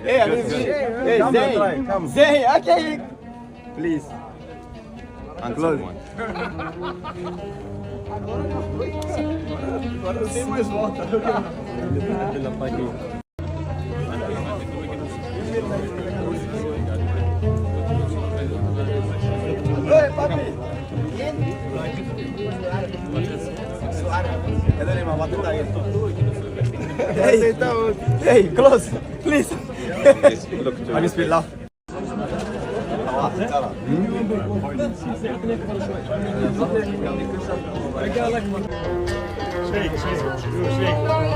Hey, Zay. Zay, okay. Please. And close. Agora não tem mais volta. Oi, papi. Cadê o Neymar? Bota aí. Hey, close, please. Can you speak loud? Shake, shake, shake.